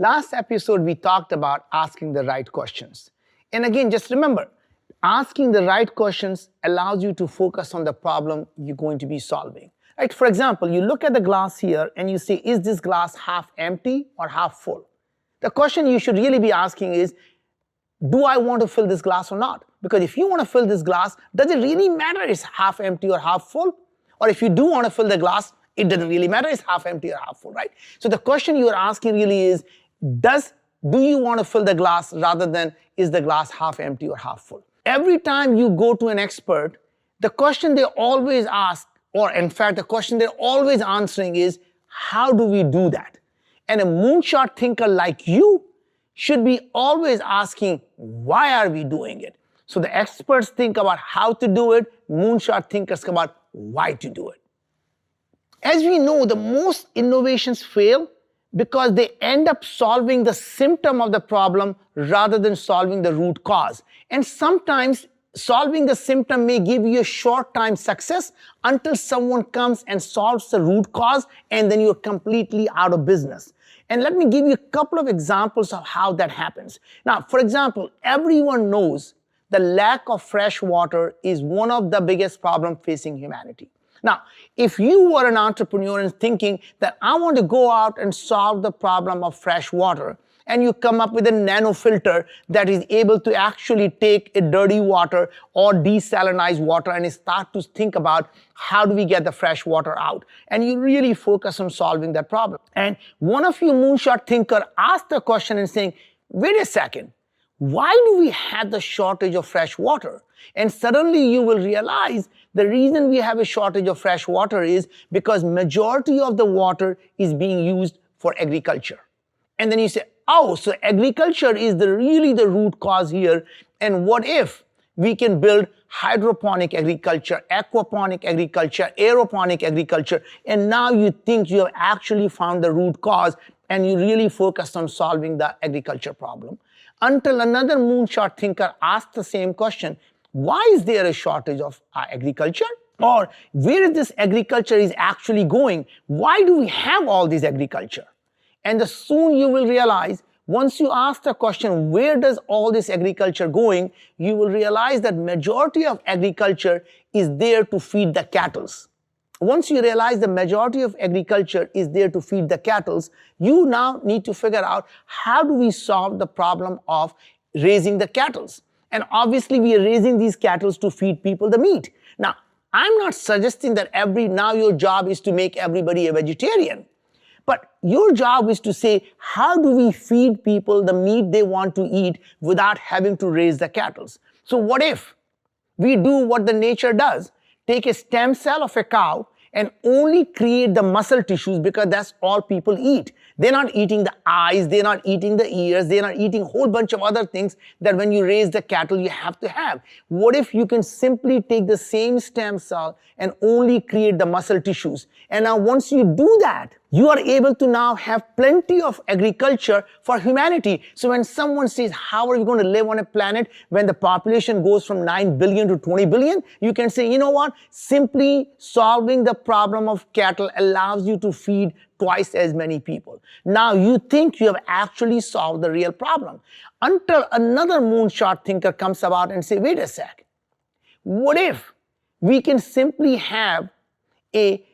Last episode, we talked about asking the right questions. And again, just remember, asking the right questions allows you to focus on the problem you're going to be solving. Right? For example, you look at the glass here and you say, is this glass half empty or half full? The question you should really be asking is, do I want to fill this glass or not? Because if you want to fill this glass, does it really matter it's half empty or half full? Or if you do want to fill the glass, it doesn't really matter it's half empty or half full, right? So the question you are asking really is, do you want to fill the glass rather than is the glass half empty or half full? Every time you go to an expert, the question they always ask, or in fact, the question they're always answering is, how do we do that? And a moonshot thinker like you should be always asking, why are we doing it? So the experts think about how to do it, moonshot thinkers think about why to do it. As we know, the most innovations fail because they end up solving the symptom of the problem rather than solving the root cause. And sometimes solving the symptom may give you a short-time success until someone comes and solves the root cause, and then you're completely out of business. And let me give you a couple of examples of how that happens. Now, for example, everyone knows the lack of fresh water is one of the biggest problems facing humanity. Now, if you were an entrepreneur and thinking that I want to go out and solve the problem of fresh water, and you come up with a nano filter that is able to actually take a dirty water or desalinized water and start to think about how do we get the fresh water out, and you really focus on solving that problem. And one of you moonshot thinker asked the question and saying, wait a second, why do we have the shortage of fresh water? And suddenly you will realize the reason we have a shortage of fresh water is because majority of the water is being used for agriculture. And then you say, oh, so agriculture is really the root cause here. And what if we can build hydroponic agriculture, aquaponic agriculture, aeroponic agriculture, and now you think you have actually found the root cause and you really focus on solving the agriculture problem. Until another moonshot thinker asked the same question, why is there a shortage of agriculture? Or where is this agriculture is actually going? Why do we have all this agriculture? And soon you will realize, once you ask the question, where does all this agriculture going, you will realize that majority of agriculture is there to feed the cattle. Once you realize the majority of agriculture is there to feed the cattle, you now need to figure out how do we solve the problem of raising the cattle. And obviously we are raising these cattle to feed people the meat. Now, I'm not suggesting that now your job is to make everybody a vegetarian. But your job is to say, how do we feed people the meat they want to eat without having to raise the cattle? So what if we do what the nature does? Take a stem cell of a cow and only create the muscle tissues because that's all people eat. They're not eating the eyes, they're not eating the ears, they're not eating a whole bunch of other things that when you raise the cattle you have to have. What if you can simply take the same stem cell and only create the muscle tissues? And now once you do that, you are able to now have plenty of agriculture for humanity. So when someone says, how are you going to live on a planet when the population goes from 9 billion to 20 billion? You can say, you know what? Simply solving the problem of cattle allows you to feed twice as many people. Now you think you have actually solved the real problem. Until another moonshot thinker comes about and say, wait a sec. What if we can simply have a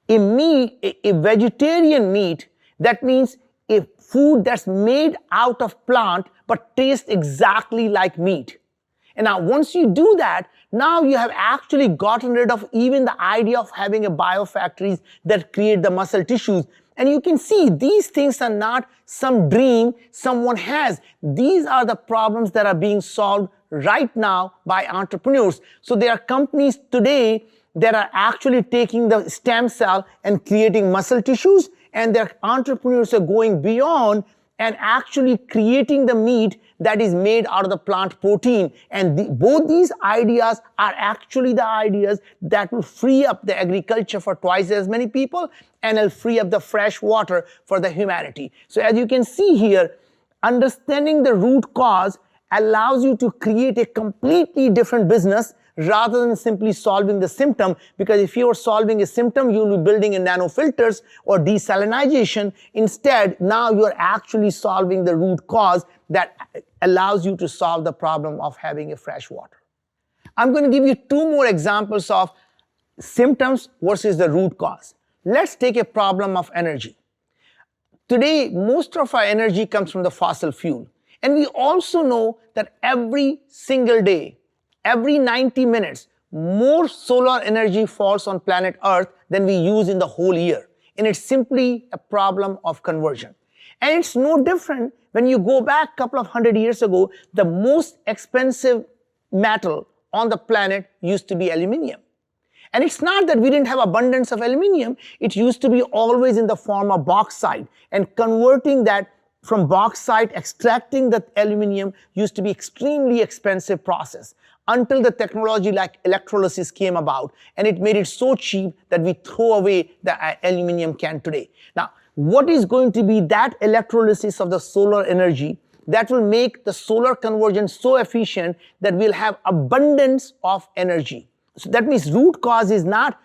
vegetarian meat, that means a food that's made out of plant but tastes exactly like meat. And now once you do that, now you have actually gotten rid of even the idea of having a biofactories that create the muscle tissues. And you can see these things are not some dream someone has. These are the problems that are being solved right now by entrepreneurs. So there are companies today that are actually taking the stem cell and creating muscle tissues, and their entrepreneurs are going beyond and actually creating the meat that is made out of the plant protein. And both these ideas are actually the ideas that will free up the agriculture for twice as many people and will free up the fresh water for the humanity. So as you can see here, understanding the root cause allows you to create a completely different business rather than simply solving the symptom, because if you are solving a symptom, you'll be building in nanofilters or desalinization. Instead, now you're actually solving the root cause that allows you to solve the problem of having a fresh water. I'm going to give you two more examples of symptoms versus the root cause. Let's take a problem of energy. Today, most of our energy comes from the fossil fuel. And we also know that every single day, every 90 minutes, more solar energy falls on planet Earth than we use in the whole year. And it's simply a problem of conversion. And it's no different when you go back a couple of 100 years ago, the most expensive metal on the planet used to be aluminum. And it's not that we didn't have abundance of aluminum. It used to be always in the form of bauxite. And converting that from bauxite, extracting the aluminum used to be extremely expensive process until the technology like electrolysis came about, and it made it so cheap that we throw away the aluminum can today. Now, what is going to be that electrolysis of the solar energy that will make the solar conversion so efficient that we'll have abundance of energy? So that means root cause is not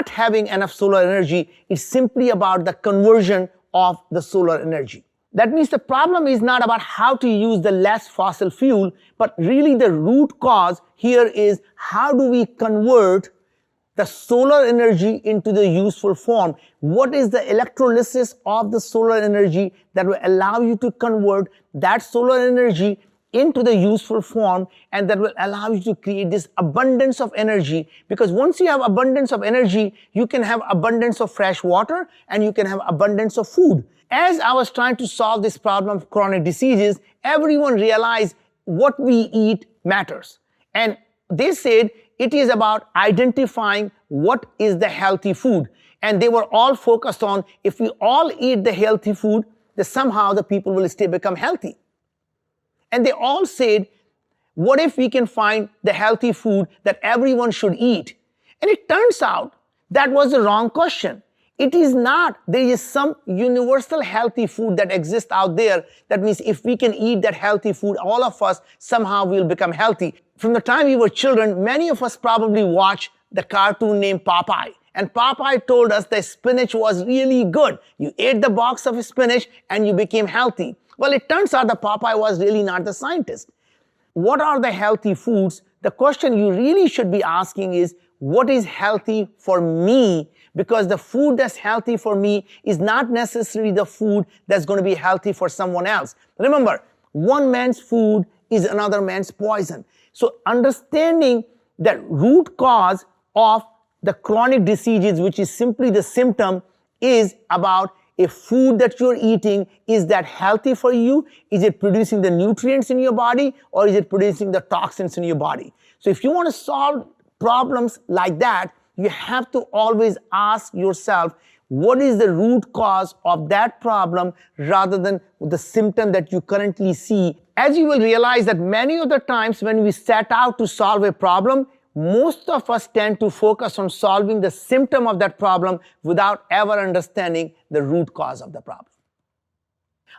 having enough solar energy. It's simply about the conversion of the solar energy. That means the problem is not about how to use the less fossil fuel, but really the root cause here is how do we convert the solar energy into the useful form? What is the electrolysis of the solar energy that will allow you to convert that solar energy into the useful form, and that will allow you to create this abundance of energy? Because once you have abundance of energy, you can have abundance of fresh water and you can have abundance of food. As I was trying to solve this problem of chronic diseases, everyone realized what we eat matters. And they said it is about identifying what is the healthy food. And they were all focused on if we all eat the healthy food, then somehow the people will become healthy. And they all said, what if we can find the healthy food that everyone should eat? And it turns out that was the wrong question. It is not. There is some universal healthy food that exists out there. That means if we can eat that healthy food, all of us somehow will become healthy. From the time we were children, many of us probably watched the cartoon named Popeye. And Popeye told us that spinach was really good. You ate the box of spinach and you became healthy. Well, it turns out that Popeye was really not the scientist. What are the healthy foods? The question you really should be asking is, what is healthy for me? Because the food that's healthy for me is not necessarily the food that's going to be healthy for someone else. Remember, one man's food is another man's poison. So understanding the root cause of the chronic diseases, which is simply the symptom, is about a food that you're eating. Is that healthy for you? Is it producing the nutrients in your body, or is it producing the toxins in your body? So if you want to solve problems like that, you have to always ask yourself, what is the root cause of that problem rather than the symptom that you currently see? As you will realize that many of the times when we set out to solve a problem, most of us tend to focus on solving the symptom of that problem without ever understanding the root cause of the problem.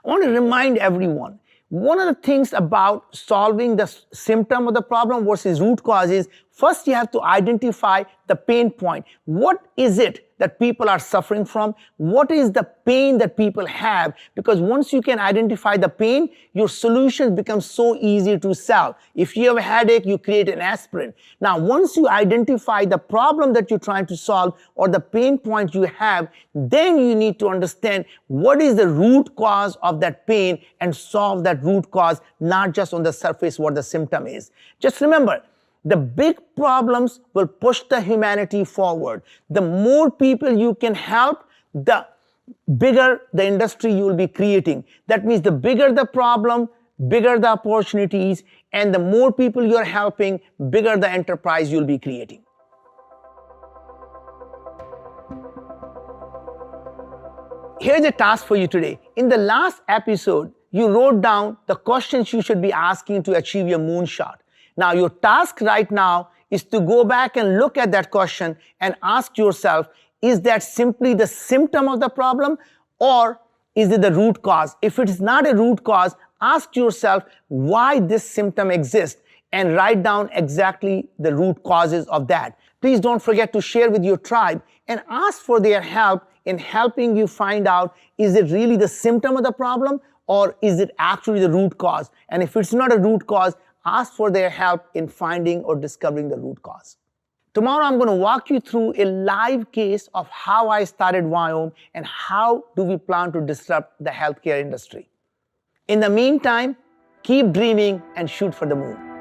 I want to remind everyone, one of the things about solving the symptom of the problem versus root cause is, first you have to identify the pain point. What is it that people are suffering from? What is the pain that people have? Because once you can identify the pain, your solution becomes so easy to sell. If you have a headache, you create an aspirin. Now, once you identify the problem that you're trying to solve or the pain point you have, then you need to understand what is the root cause of that pain and solve that root cause, not just on the surface what the symptom is. Just remember, the big problems will push the humanity forward. The more people you can help, the bigger the industry you will be creating. That means the bigger the problem, bigger the opportunities, and the more people you're helping, bigger the enterprise you'll be creating. Here's a task for you today. In the last episode, you wrote down the questions you should be asking to achieve your moonshot. Now, your task right now is to go back and look at that question and ask yourself, is that simply the symptom of the problem, or is it the root cause? If it is not a root cause, ask yourself why this symptom exists. and write down exactly the root causes of that. Please don't forget to share with your tribe and ask for their help in helping you find out, is it really the symptom of the problem or is it actually the root cause? And if it's not a root cause, ask for their help in finding or discovering the root cause. Tomorrow I'm going to walk you through a live case of how I started Viome and how do we plan to disrupt the healthcare industry. In the meantime, keep dreaming and shoot for the moon.